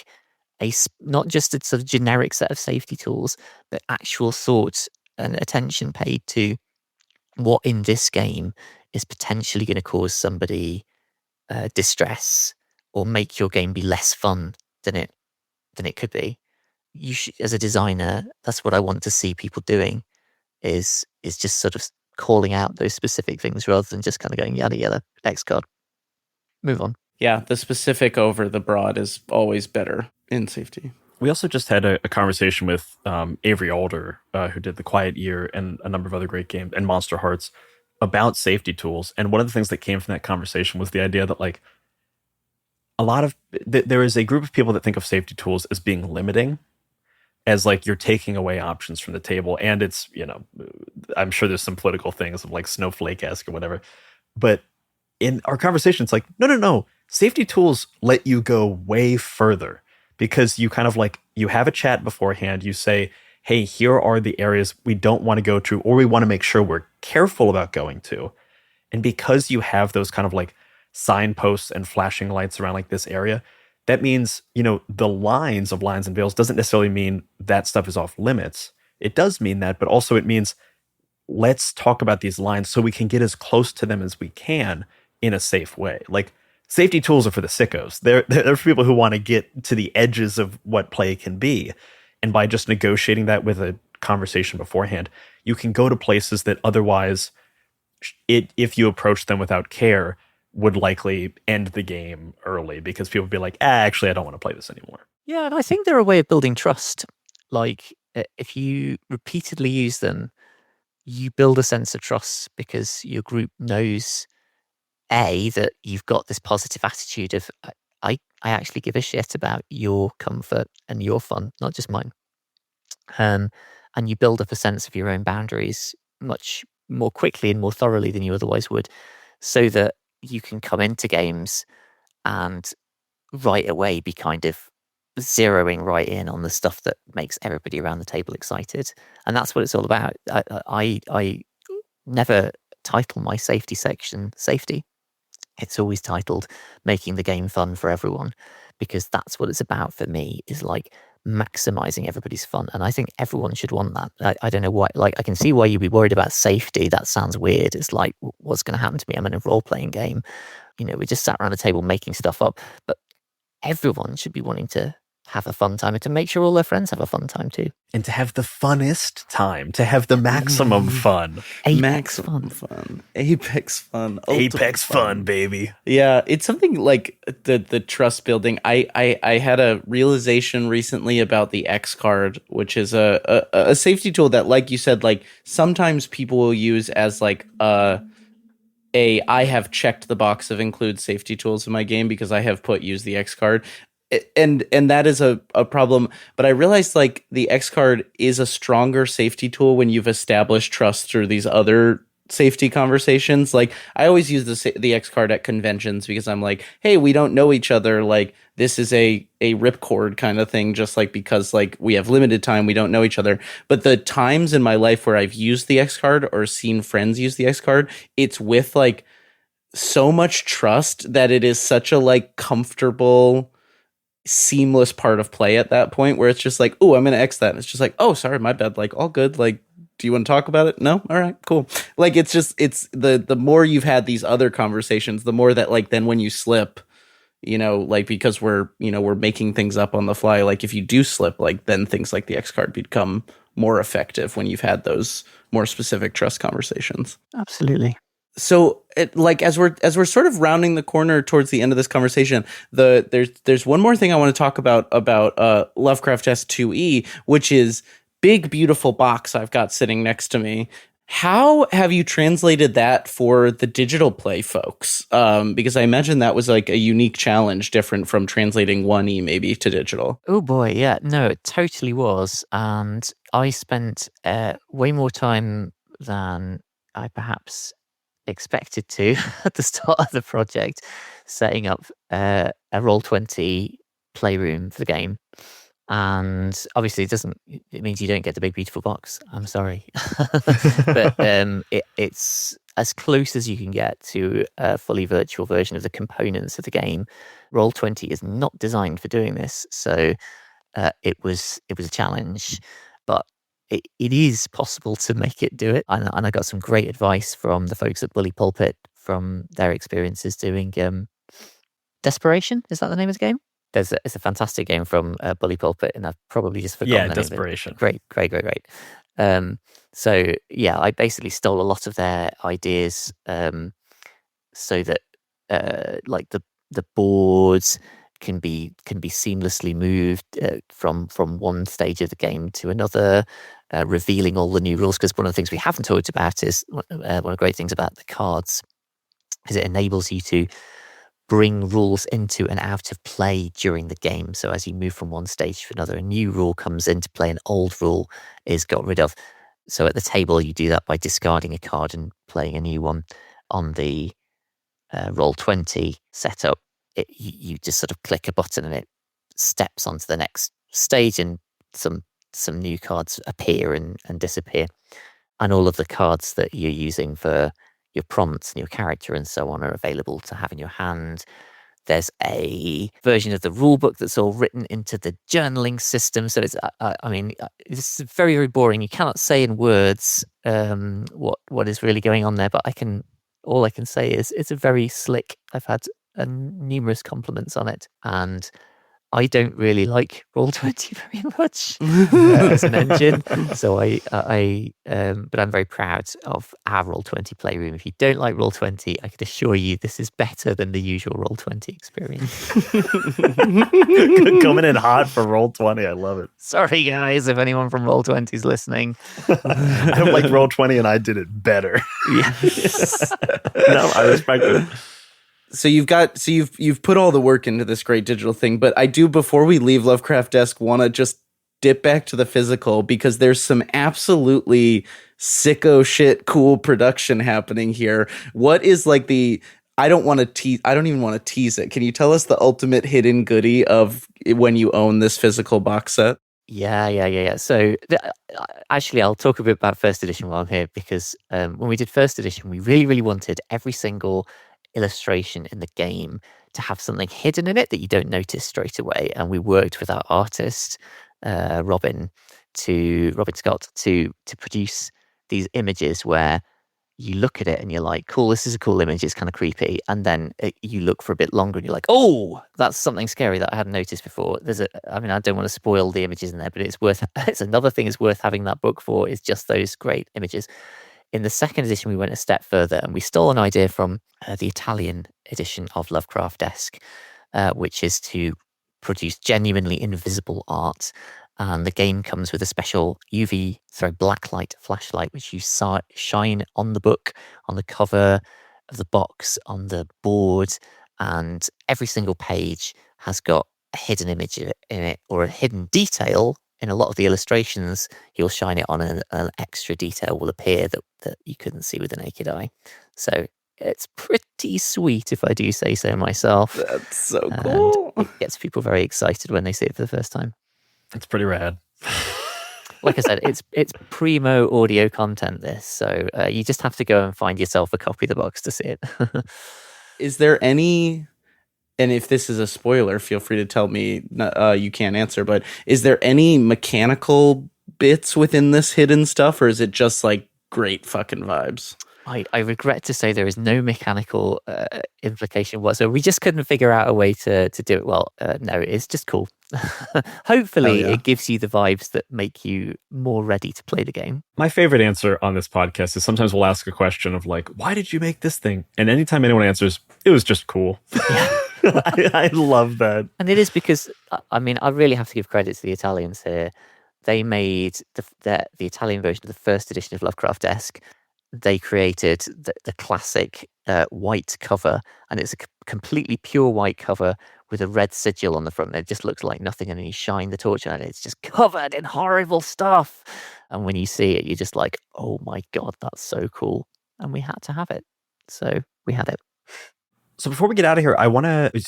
not just a sort of generic set of safety tools, but actual thought and attention paid to what in this game is potentially going to cause somebody distress or make your game be less fun than it could be. You should, as a designer, that's what I want to see people doing, is just sort of calling out those specific things rather than just kind of going yada yada, X card, move on. Yeah, the specific over the broad is always better in safety. We also just had a conversation with Avery Alder, who did The Quiet Year and a number of other great games, and Monster Hearts, about safety tools. And one of the things that came from that conversation was the idea that like there is a group of people that think of safety tools as being limiting, as like you're taking away options from the table. And it's, I'm sure there's some political things of like snowflake-esque or whatever. But in our conversation, it's like, no. Safety tools let you go way further, because you kind of like, you have a chat beforehand. You say, hey, here are the areas we don't want to go to, or we want to make sure we're careful about going to. And because you have those kind of like signposts and flashing lights around like this area, that means, the lines of lines and veils doesn't necessarily mean that stuff is off limits. It does mean that, but also it means let's talk about these lines so we can get as close to them as we can in a safe way. Like, safety tools are for the sickos. They're for people who want to get to the edges of what play can be. And by just negotiating that with a conversation beforehand, you can go to places that otherwise, if you approach them without care, would likely end the game early, because people would be like, actually, I don't want to play this anymore. Yeah, and I think they're a way of building trust. Like, if you repeatedly use them, you build a sense of trust because your group knows, that you've got this positive attitude of, I actually give a shit about your comfort and your fun, not just mine. And and you build up a sense of your own boundaries much more quickly and more thoroughly than you otherwise would, so that you can come into games and right away be kind of zeroing right in on the stuff that makes everybody around the table excited. And that's what it's all about. I never title my safety section safety. It's always titled making the game fun for everyone, because that's what it's about for me, is like maximizing everybody's fun. And I think everyone should want that. I don't know why, like, I can see why you'd be worried about safety. That sounds weird. It's like, what's going to happen to me? I'm in a role-playing game. You know, we just sat around a table making stuff up. But everyone should be wanting to have a fun time and to make sure all their friends have a fun time too. And to have the funnest time, to have the maximum fun. Apex fun. Apex fun. Apex fun, baby. Yeah, it's something like the trust building. I had a realization recently about the X card, which is a safety tool that, like you said, like sometimes people will use as like I have checked the box of include safety tools in my game because I have put use the X card. And that is a problem. But I realized like the X card is a stronger safety tool when you've established trust through these other safety conversations. Like I always use the X card at conventions because I'm like, hey, we don't know each other. Like this is a ripcord kind of thing, just like because like we have limited time, we don't know each other. But the times in my life where I've used the X card or seen friends use the X card, it's with like so much trust that it is such a like comfortable, seamless part of play at that point where it's just like, oh, I'm gonna X that. And it's just like, oh, sorry, my bad. Like all good. Like, do you want to talk about it? No? All right, cool. Like it's the more you've had these other conversations, the more that like then when you slip, you know, like because we're making things up on the fly, like if you do slip, like then things like the X card become more effective when you've had those more specific trust conversations. Absolutely. So, as we're sort of rounding the corner towards the end of this conversation, there's one more thing I want to talk about Lovecraftesque 2E, which is big beautiful box I've got sitting next to me. How have you translated that for the digital play folks? Because I imagine that was like a unique challenge, different from translating 1E maybe to digital. Oh boy, yeah, no, it totally was, and I spent way more time than I perhaps expected to at the start of the project, setting up a Roll20 playroom for the game. And obviously it means you don't get the big beautiful box. I'm sorry. But it's as close as you can get to a fully virtual version of the components of the game. Roll20 is not designed for doing this. So it was a challenge, but it is possible to make it do it. And I got some great advice from the folks at Bully Pulpit from their experiences doing Desperation. Is that the name of the game? It's a fantastic game from Bully Pulpit, and I've probably just forgotten the Desperation. Name of it. Great. So yeah, I basically stole a lot of their ideas, so that like the boards can be seamlessly moved from one stage of the game to another, revealing all the new rules. Because one of the things we haven't talked about is one of the great things about the cards is it enables you to bring rules into and out of play during the game. So as you move from one stage to another, a new rule comes into play, an old rule is got rid of. So at the table, you do that by discarding a card and playing a new one. On the Roll20 setup, you just sort of click a button and it steps onto the next stage, and some new cards appear and disappear. And all of the cards that you're using for your prompts and your character and so on are available to have in your hand. There's a version of the rule book that's all written into the journaling system. So it's, it's very, very boring. You cannot say in words what is really going on there. But all I can say is it's a very slick. I've had numerous compliments on it, and I don't really like Roll20 very much as an engine. So but I'm very proud of our Roll20 playroom. If you don't like Roll20, I can assure you this is better than the usual Roll20 experience. Coming in hot for Roll20, I love it. Sorry guys, if anyone from Roll20 is listening. I don't like Roll20 and I did it better. Yes. No, I respect it. So you've put all the work into this great digital thing, but I do, before we leave Lovecraftesque, want to just dip back to the physical because there's some absolutely sicko shit cool production happening here. What is like I don't even want to tease it. Can you tell us the ultimate hidden goodie of when you own this physical box set? Yeah. So actually, I'll talk a bit about first edition while I'm here, because when we did first edition, we really, really wanted every single illustration in the game to have something hidden in it that you don't notice straight away. And we worked with our artist, Robin Scott, to produce these images where you look at it and you're like, cool, this is a cool image. It's kind of creepy. And then you look for a bit longer and you're like, oh, that's something scary that I hadn't noticed before. I don't want to spoil the images in there, but it's another thing is worth having that book for, is just those great images. In the second edition, we went a step further and we stole an idea from the Italian edition of Lovecraftesque, which is to produce genuinely invisible art. And the game comes with a special blacklight flashlight, which you shine on the book, on the cover of the box, on the board, and every single page has got a hidden image in it or a hidden detail. In a lot of the illustrations, you'll shine it on and an extra detail will appear that you couldn't see with the naked eye. So it's pretty sweet, if I do say so myself. That's so cool. And it gets people very excited when they see it for the first time. It's pretty rad. Like I said, it's primo audio content, this. So you just have to go and find yourself a copy of the box to see it. Is there any, and if this is a spoiler, feel free to tell me you can't answer, but is there any mechanical bits within this hidden stuff, or is it just like great fucking vibes? I regret to say there is no mechanical implication whatsoever. We just couldn't figure out a way to do it well. No, it's just cool. Hopefully it gives you the vibes that make you more ready to play the game. My favorite answer on this podcast is sometimes we'll ask a question of like, why did you make this thing? And anytime anyone answers, it was just cool. Yeah. I love that. And it is because, I really have to give credit to the Italians here. They made the Italian version of the first edition of Lovecraftesque. They created the classic white cover, and it's a completely pure white cover with a red sigil on the front. It just looks like nothing, and then you shine the torch on it. It's just covered in horrible stuff. And when you see it, you're just like, oh my God, that's so cool. And we had to have it. So we had it. So before we get out of here,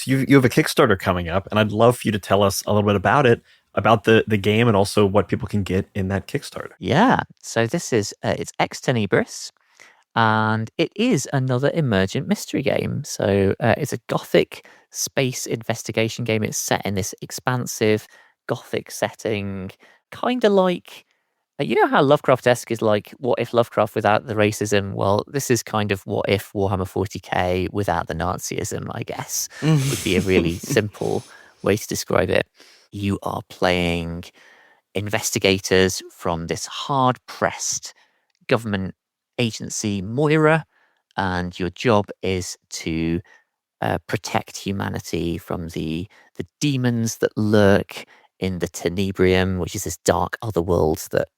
you have a Kickstarter coming up, and I'd love for you to tell us a little bit about it, about the game, and also what people can get in that Kickstarter. Yeah. So this is, it's Ex Tenebris, and it is another emergent mystery game. So it's a gothic space investigation game. It's set in this expansive gothic setting, kind of like, you know how Lovecraftesque is like, what if Lovecraft without the racism? Well, this is kind of what if Warhammer 40k without the Nazism, I guess, would be a really simple way to describe it. You are playing investigators from this hard-pressed government agency, Moira, and your job is to protect humanity from the demons that lurk in the Tenebrium, which is this dark otherworld that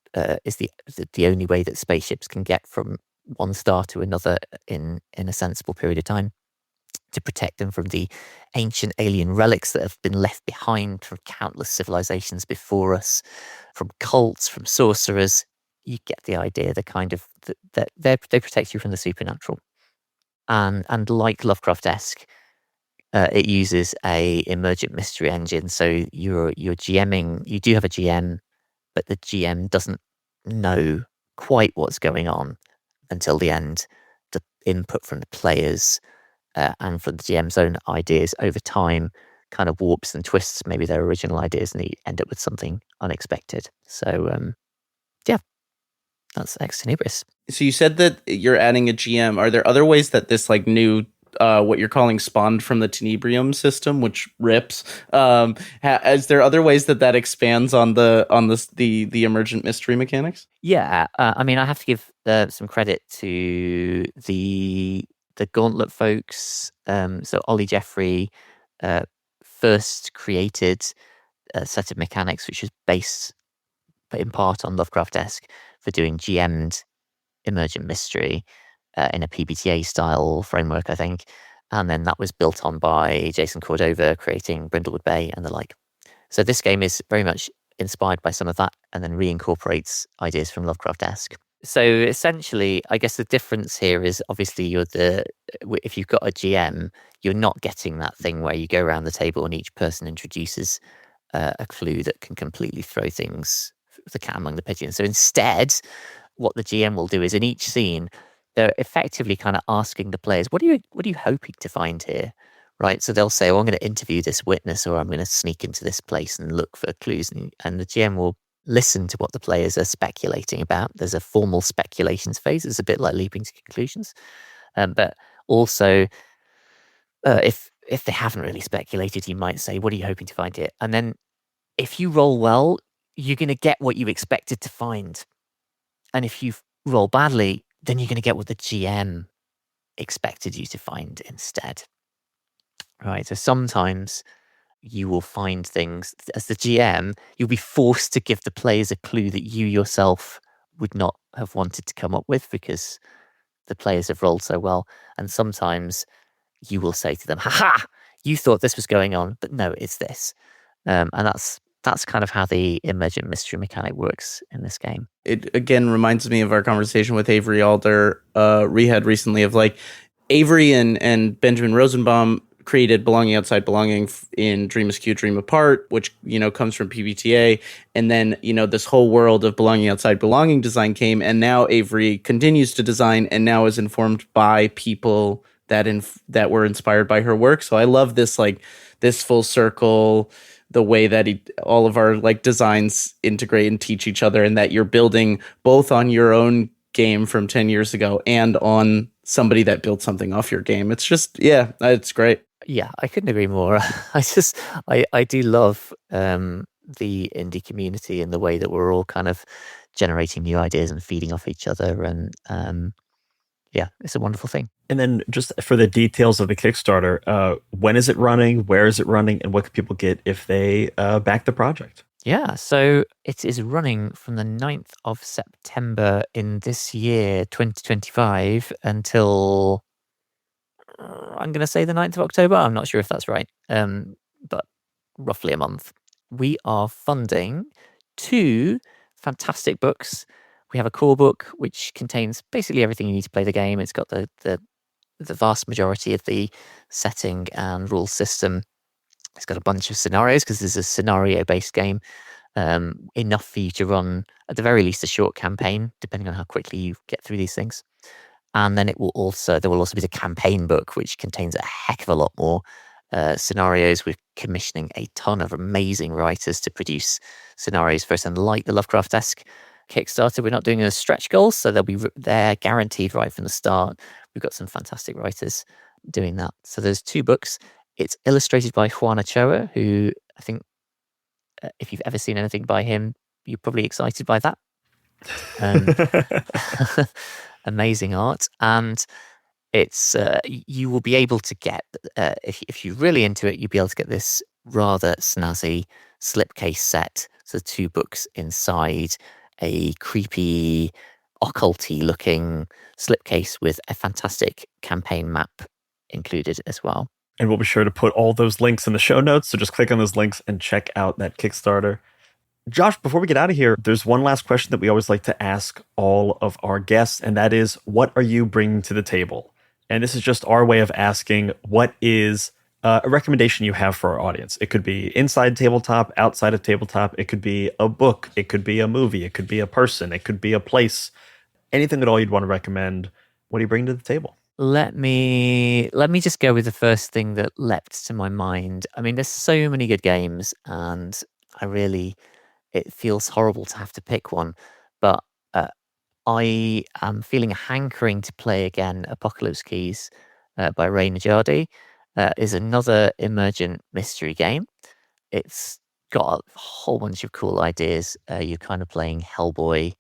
is the only way that spaceships can get from one star to another in a sensible period of time, to protect them from the ancient alien relics that have been left behind from countless civilizations before us, from cults, from sorcerers. You get the idea. The kind of that they protect you from the supernatural, and like Lovecraftesque, it uses a emergent mystery engine. So you're GMing. You do have a GM, but the GM doesn't know quite what's going on until the end. The input from the players and from the GM's own ideas over time kind of warps and twists maybe their original ideas, and you end up with something unexpected. So that's Ex Tenebris. So you said that you're adding a GM. Are there other ways that this like new what you're calling spawned from the Tenebrium system, which rips? Is there other ways that expands on the emergent mystery mechanics? Yeah, I have to give some credit to the Gauntlet folks. So Ollie Jeffrey first created a set of mechanics which was based in part on Lovecraftesque for doing GM'd emergent mystery in a PBTA style framework, I think. And then that was built on by Jason Cordova creating Brindlewood Bay and the like. So this game is very much inspired by some of that and then reincorporates ideas from Lovecraftesque. So essentially, I guess the difference here is obviously if you've got a GM, you're not getting that thing where you go around the table and each person introduces a clue that can completely throw the cat among the pigeons. So instead, what the GM will do is in each scene, they're effectively kind of asking the players, what are you hoping to find here? Right. So they'll say, I'm going to interview this witness, or I'm going to sneak into this place and look for clues. And the GM will listen to what the players are speculating about. There's a formal speculations phase. It's a bit like leaping to conclusions. But also, if they haven't really speculated, you might say, what are you hoping to find here? And then if you roll well, you're going to get what you expected to find. And if you roll badly, then you're going to get what the GM expected you to find instead. Right. So sometimes you will find things as the GM, you'll be forced to give the players a clue that you yourself would not have wanted to come up with because the players have rolled so well. And sometimes you will say to them, ha, you thought this was going on, but no, it's this. And that's kind of how the emergent mystery mechanic works in this game. It again reminds me of our conversation with Avery Alder, we had recently of like Avery and Benjamin Rosenbaum created Belonging Outside Belonging in Dream Askew, Dream Apart, which, comes from PBTA. And then, this whole world of Belonging Outside Belonging design came, and now Avery continues to design and now is informed by people that were inspired by her work. So I love this, like, this full circle, the way that all of our like designs integrate and teach each other, and that you're building both on your own game from 10 years ago and on somebody that built something off your game. It's just, yeah, it's great. Yeah, I couldn't agree more. I do love the indie community and the way that we're all kind of generating new ideas and feeding off each other. And yeah, it's a wonderful thing. And then just for the details of the Kickstarter, when is it running? Where is it running? And what can people get if they back the project? Yeah, so it is running from the 9th of September in this year, 2025, until I'm going to say the 9th of October. I'm not sure if that's right, but roughly a month. We are funding 2 fantastic books. We have a core book, which contains basically everything you need to play the game. It's got the vast majority of the setting and rule system. It's got a bunch of scenarios because this is a scenario-based game. Enough for you to run, at the very least, a short campaign, depending on how quickly you get through these things. And then there will also be the campaign book, which contains a heck of a lot more scenarios. We're commissioning a ton of amazing writers to produce scenarios for us. And like the Lovecraftesque Kickstarter, we're not doing a stretch goal, so they're guaranteed right from the start. We've got some fantastic writers doing that. So there's 2 books. It's illustrated by Juan Ochoa, who I think if you've ever seen anything by him, you're probably excited by that. Amazing art. And it's you will be able to get, if you're really into it, you'll be able to get this rather snazzy slipcase set. So 2 books inside a creepy, occulty looking slipcase with a fantastic campaign map included as well. And we'll be sure to put all those links in the show notes. So just click on those links and check out that Kickstarter. Josh, before we get out of here, there's one last question that we always like to ask all of our guests, and that is, what are you bringing to the table? And this is just our way of asking, what is a recommendation you have for our audience? It could be inside tabletop, outside of tabletop. It could be a book. It could be a movie. It could be a person. It could be a place. Anything at all you'd want to recommend. What do you bring to the table? Let me just go with the first thing that leapt to my mind. I mean, there's so many good games, and it feels horrible to have to pick one, but I am feeling a hankering to play again Apocalypse Keys by Ray Najadi. Is another emergent mystery game. It's got a whole bunch of cool ideas. You're kind of playing Hellboy.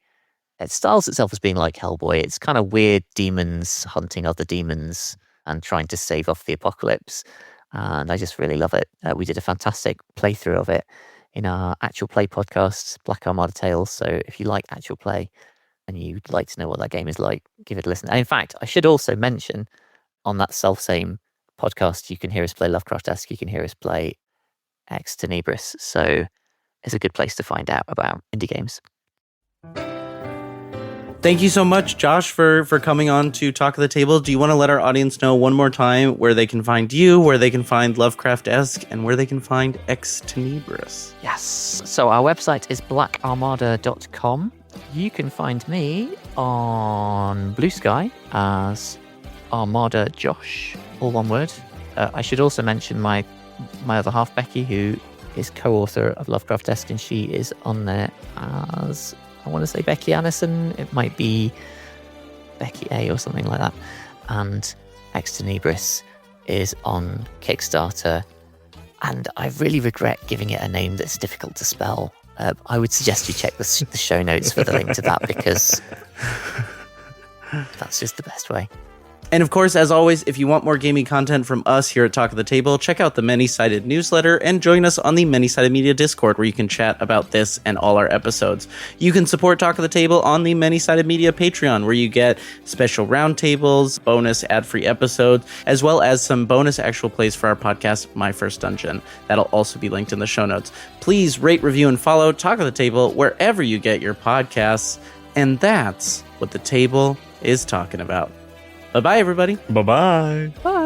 It styles itself as being like Hellboy. It's kind of weird demons hunting other demons and trying to stave off the apocalypse. And I just really love it. We did a fantastic playthrough of it in our actual play podcast, Black Armada Tales. So if you like actual play and you'd like to know what that game is like, give it a listen. And in fact, I should also mention on that self-same podcast, you can hear us play Lovecraftesque. You can hear us play Ex Tenebris. So is a good place to find out about indie games. Thank you so much, Josh, for coming on to Talk of the Table. Do you want to let our audience know one more time where they can find you, where they can find Lovecraftesque, and where they can find Ex Tenebris? Yes. So our website is blackarmada.com. You can find me on Blue Sky as Armada Josh, all one word. I should also mention my other half, Becky, who is co-author of Lovecraftesque, and she is on there as, I want to say, Becky Annison. It might be Becky A or something like that. And Ex Tenebris is on Kickstarter, and I really regret giving it a name that's difficult to spell. I would suggest you check the show notes for the link to that, because that's just the best way. And of course, as always, if you want more gaming content from us here at Talk of the Table, check out the Many-Sided newsletter and join us on the Many-Sided Media Discord, where you can chat about this and all our episodes. You can support Talk of the Table on the Many-Sided Media Patreon, where you get special roundtables, bonus ad-free episodes, as well as some bonus actual plays for our podcast, My First Dungeon. That'll also be linked in the show notes. Please rate, review, and follow Talk of the Table wherever you get your podcasts. And that's what the table is talking about. Bye-bye, everybody. Bye-bye. Bye.